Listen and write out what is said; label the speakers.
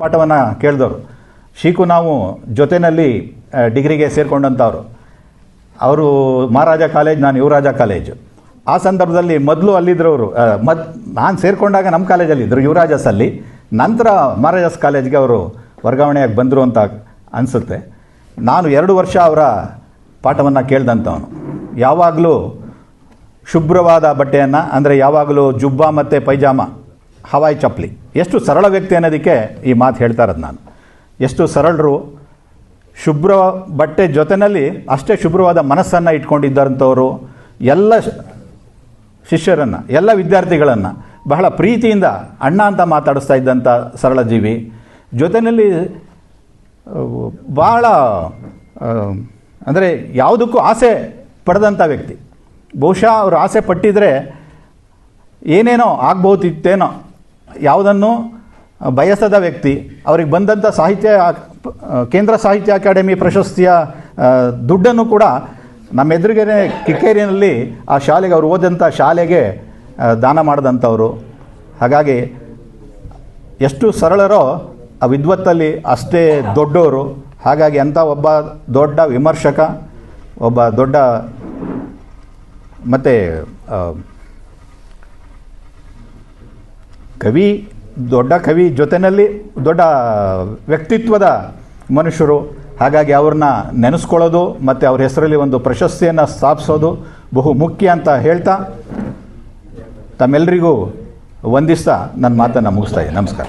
Speaker 1: ಪಾಠವನ್ನು ಕೇಳಿದವರು. ಶೀಕು ನಾವು ಜೊತೆಯಲ್ಲಿ ಡಿಗ್ರಿಗೆ ಸೇರಿಕೊಂಡಂಥವ್ರು. ಅವರು ಮಹಾರಾಜ ಕಾಲೇಜ್, ನಾನು ಯುವರಾಜ ಕಾಲೇಜು. ಆ ಸಂದರ್ಭದಲ್ಲಿ ಮೊದಲು ಅಲ್ಲಿದ್ದರವರು ನಾನು ಸೇರಿಕೊಂಡಾಗ ನಮ್ಮ ಕಾಲೇಜಲ್ಲಿದ್ದರು ಯುವರಾಜಸಲ್ಲಿ. ನಂತರ ಮಹಾರಾಜಾಸ್ ಕಾಲೇಜ್ಗೆ ಅವರು ವರ್ಗಾವಣೆಯಾಗಿ ಬಂದರು ಅಂತ ಅನಿಸುತ್ತೆ. ನಾನು 2 ವರ್ಷ ಅವರ ಪಾಠವನ್ನು ಕೇಳಿದಂಥವನು. ಯಾವಾಗಲೂ ಶುಭ್ರವಾದ ಬಟ್ಟೆಯನ್ನು, ಅಂದರೆ ಯಾವಾಗಲೂ ಜುಬ್ಬಾ ಮತ್ತು ಪೈಜಾಮ, ಹವಾಯಿ ಚಪ್ಪಲಿ. ಎಷ್ಟು ಸರಳ ವ್ಯಕ್ತಿ ಅನ್ನೋದಕ್ಕೆ ಈ ಮಾತು ಹೇಳ್ತಾ ಇರೋದು ನಾನು. ಎಷ್ಟು ಸರಳರು, ಶುಭ್ರ ಬಟ್ಟೆ ಜೊತೆಯಲ್ಲಿ ಅಷ್ಟೇ ಶುಭ್ರವಾದ ಮನಸ್ಸನ್ನು ಇಟ್ಕೊಂಡಿದ್ದಂಥವರು. ಎಲ್ಲ ಶಿಷ್ಯರನ್ನು, ಎಲ್ಲ ವಿದ್ಯಾರ್ಥಿಗಳನ್ನು ಬಹಳ ಪ್ರೀತಿಯಿಂದ ಅಣ್ಣ ಅಂತ ಮಾತಾಡಿಸ್ತಾ ಇದ್ದಂಥ ಸರಳ ಜೀವಿ. ಜೊತೆಯಲ್ಲಿ ಭಾಳ ಅಂದರೆ ಯಾವುದಕ್ಕೂ ಆಸೆ ಪಡೆದಂಥ ವ್ಯಕ್ತಿ. ಬಹುಶಃ ಅವರು ಆಸೆ ಪಟ್ಟಿದ್ರೆ ಏನೇನೋ ಆಗ್ಬೋದಿತ್ತೇನೋ, ಯಾವುದನ್ನು ಬಯಸದ ವ್ಯಕ್ತಿ. ಅವ್ರಿಗೆ ಬಂದಂಥ ಕೇಂದ್ರ ಸಾಹಿತ್ಯ ಅಕಾಡೆಮಿ ಪ್ರಶಸ್ತಿಯ ದುಡ್ಡನ್ನು ಕೂಡ ನಮ್ಮ ಎದುರಿಗೇನೆ ಕಿಕ್ಕೇರಿಯಲ್ಲಿ ಆ ಶಾಲೆಗೆ, ಅವರು ಓದಂಥ ಶಾಲೆಗೆ ದಾನ ಮಾಡಿದಂಥವರು. ಹಾಗಾಗಿ ಎಷ್ಟು ಸರಳರೋ ಆ ವಿದ್ವತ್ತಲ್ಲಿ ಅಷ್ಟೇ ದೊಡ್ಡವರು. ಹಾಗಾಗಿ ಅಂಥ ಒಬ್ಬ ದೊಡ್ಡ ವಿಮರ್ಶಕ, ಒಬ್ಬ ದೊಡ್ಡ ಮತ್ತು ಕವಿ, ದೊಡ್ಡ ಕವಿ ಜೊತೆಯಲ್ಲಿ ದೊಡ್ಡ ವ್ಯಕ್ತಿತ್ವದ ಮನುಷ್ಯರು. ಹಾಗಾಗಿ ಅವ್ರನ್ನ ನೆನೆಸ್ಕೊಳ್ಳೋದು ಮತ್ತು ಅವ್ರ ಹೆಸರಲ್ಲಿ ಒಂದು ಪ್ರಶಸ್ತಿಯನ್ನು ಸ್ಥಾಪಿಸೋದು ಬಹು ಮುಖ್ಯ ಅಂತ ಹೇಳ್ತಾ ತಮ್ಮೆಲ್ಲರಿಗೂ ವಂದಿಸ್ತಾ ನನ್ನ ಮಾತನ್ನು ಮುಗಿಸ್ತಾ ಇದ್ದೀನಿ. ನಮಸ್ಕಾರ.